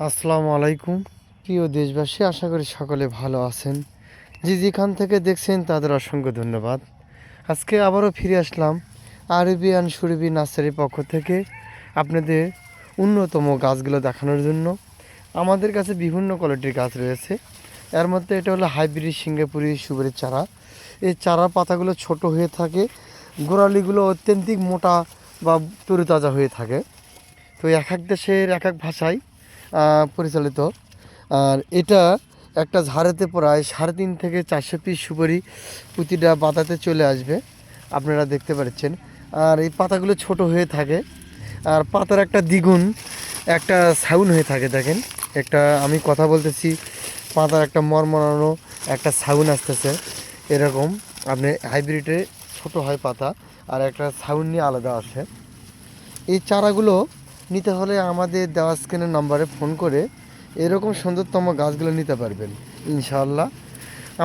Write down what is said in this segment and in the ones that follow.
আসসালামু আলাইকুম। প্রিয় দেশবাসী, আশা করি সকলে ভালো আছেন। যেখান থেকে দেখছেন তাদের অসংখ্য ধন্যবাদ। আজকে আবারও ফিরে আসলাম আরবিয়ান সুরভি নার্সারির পক্ষ থেকে আপনাদের উন্নতম গাছগুলো দেখানোর জন্য। আমাদের কাছে বিভিন্ন কোয়ালিটির গাছ রয়েছে। এর মধ্যে এটা হলো হাইব্রিড সিঙ্গাপুরি সুপারির চারা। এই চারা পাতাগুলো ছোট হয়ে থাকে, গোড়ালিগুলো অত্যন্তিক মোটা বা তরুতাজা হয়ে থাকে। তো এক এক দেশের এক এক ভাষায় পরিচালিত। আর এটা একটা ঝাড়েতে প্রায় 3.5 থেকে 400 পিস সুপারি প্রতিটা পাতাতে চলে আসবে, আপনারা দেখতে পাচ্ছেন। আর এই পাতাগুলো ছোট হয়ে থাকে, আর পাতার একটা দ্বিগুণ একটা সাউন্ড হয়ে থাকে। দেখেন, একটা আমি কথা বলতেছি, পাতার একটা মরমরানো একটা সাউন্ড আসতেছে এরকম। আপনি হাইব্রিডে ছোট হয় পাতা, আর একটা সাউন্ড নিয়ে আলাদা আসে। এই চারাগুলো নিতে হলে আমাদের দেওয়া স্ক্রিনের নাম্বারে ফোন করে এরকম সুন্দরতম গাছগুলো নিতে পারবেন ইনশাআল্লাহ।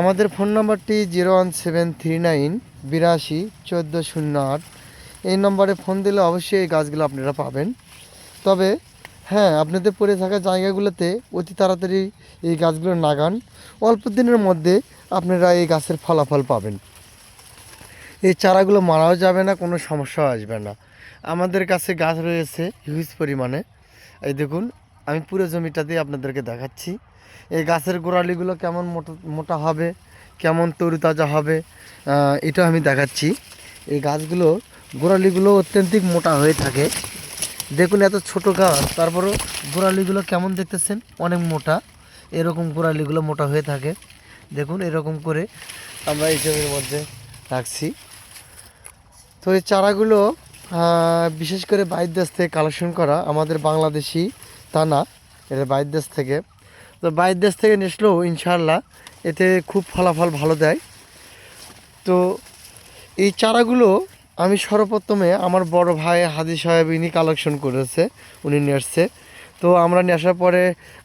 আমাদের ফোন নাম্বারটি 01739 82 1408। এই নম্বরে ফোন দিলে অবশ্যই এই গাছগুলো আপনারা পাবেন। তবে হ্যাঁ, আপনাদের পড়ে থাকা জায়গাগুলোতে অতি তাড়াতাড়ি এই গাছগুলো লাগান, অল্প দিনের মধ্যে আপনারা এই গাছের ফলাফল পাবেন। এই চারাগুলো মারাও যাবে না, কোনো সমস্যাও আসবে না। আমাদের কাছে গাছ রয়েছে হিউজ পরিমাণে। এই দেখুন, আমি পুরো জমিটা দিয়ে আপনাদেরকে দেখাচ্ছি। এই গাছের গোড়ালিগুলো কেমন মোটা মোটা হবে, কেমন তরুতাজা হবে, এটা আমি দেখাচ্ছি। এই গাছগুলো গোড়ালিগুলো অত্যন্তিক মোটা হয়ে থাকে। দেখুন, এত ছোট গাছ, তারপরও গোড়ালিগুলো কেমন দেখতেছেন, অনেক মোটা। এরকম গোড়ালিগুলো মোটা হয়ে থাকে। দেখুন, এরকম করে আমরা এই জমির মধ্যে রাখছি। তো এই চারাগুলো বিশেষ করে বাইরের দেশ থেকে কালেকশন করা, আমাদের বাংলাদেশি তা না, এটা বাইরের দেশ থেকে। তো বাইরের দেশ থেকে নিসলেও ইনশাআল্লাহ এতে খুব ফলাফল ভালো দেয়। তো এই চারাগুলো আমি সর্বপ্রথমে আমার বড় ভাই হাজি সাহেব ইনি কালেকশন করেছে, উনি নিয়ে আসছে। তো আমরা নিয়ে আসার পরে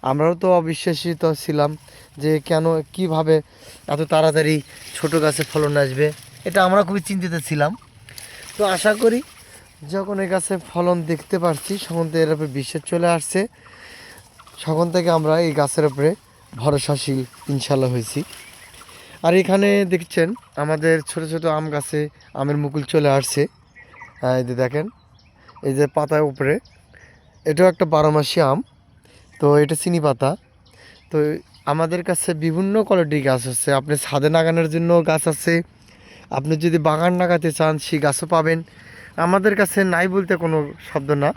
আমরাও তো অবিশ্বাসিত ছিলাম যে কেন কিভাবে এত তাড়াতাড়ি ছোট গাছে ফলন আসবে, এটা আমরা খুবই চিন্তিত ছিলাম। তো আশা করি যখন এই গাছে ফলন দেখতে পারছি, তখন তো এর উপরে বিশ্বাস চলে আসছে। তখন থেকে আমরা এই গাছের উপরে ভরসাশীল ইনশাল্লাহ হয়েছি। আর এখানে দেখছেন আমাদের ছোট ছোট আম গাছে আমের মুকুল চলে আসছে। এই যে দেখেন, এই যে পাতার উপরে, এটাও একটা 12 মাসি আম। তো এটা চিনি পাতা। তো আমাদের কাছে বিভিন্ন কোয়ালিটির গাছ আছে। আপনি ছাদে লাগানোর জন্য গাছ আছে, আপনি যদি বাগান লাগাতে চান সেই গাছও পাবেন। আমাদের কাছে নাই বলতে কোনো শব্দ না,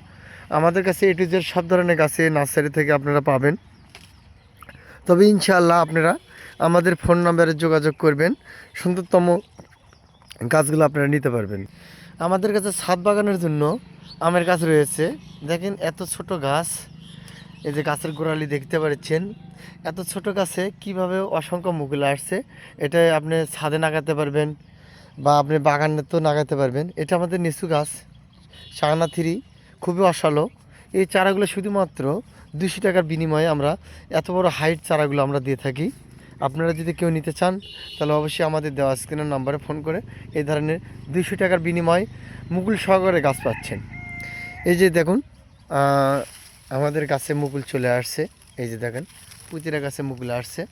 আমাদের কাছে এ টু জেড সব ধরনের গাছে নার্সারি থেকে আপনারা পাবেন। তবে ইনশাআল্লাহ আপনারা আমাদের ফোন নাম্বারে যোগাযোগ করবেন, সুন্দরতম গাছগুলো আপনারা নিতে পারবেন। আমাদের কাছে ছাদ বাগানের জন্য আমের গাছ রয়েছে। দেখেন, এত ছোট গাছ, এই যে গাছের গোড়ালি দেখতে পাচ্ছেন, এত ছোট গাছে কিভাবে অসংখ্য মুকুল আসছে। এটা আপনি ছাদে লাগাতে পারবেন বা আপনি বাগানে তো লাগাতে পারবেন। এটা আমাদের নিচু গাছ শাহানা 3, খুবই অসালো। এই চারাগুলো শুধুমাত্র 200 টাকার বিনিময়ে আমরা এত বড় হাইট চারাগুলো আমরা দিয়ে থাকি। আপনারা যদি কেউ নিতে চান তাহলে অবশ্যই আমাদের দেওয়া স্ক্রিনের নাম্বারে ফোন করে এই ধরনের 200 টাকার বিনিময়ে মুকুল সহকারে গাছ পাচ্ছেন। এই যে দেখুন, আমাদের গাছে মুকুল চলে আসছে। এই যে দেখেন, প্রতিটা গাছে মুকুল আসছে।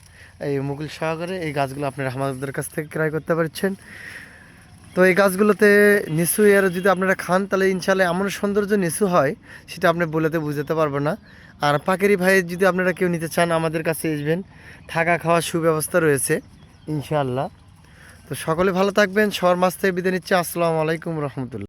এই মুকুল সহকারে এই গাছগুলো আপনারা আমাদের কাছ থেকে ক্রয় করতে পারছেন। তো এই গাছগুলোতে নিচু এর যদি আপনারা খান তাহলে ইনশাআল্লাহ এমন সৌন্দর্য নিচু হয়, সেটা আপনি বলেতে বুঝাতে পারবো না। আর পাকেরি ভাই যদি আপনারা কেউ নিতে চান আমাদের কাছে আসবেন, থাকা খাওয়ার সুব্যবস্থা রয়েছে ইনশাআল্লাহ। তো সকলে ভালো থাকবেন, সবার মাছ থেকে বিদায় নিচ্ছি। আসসালামু আলাইকুম রহমতুল্লাহ।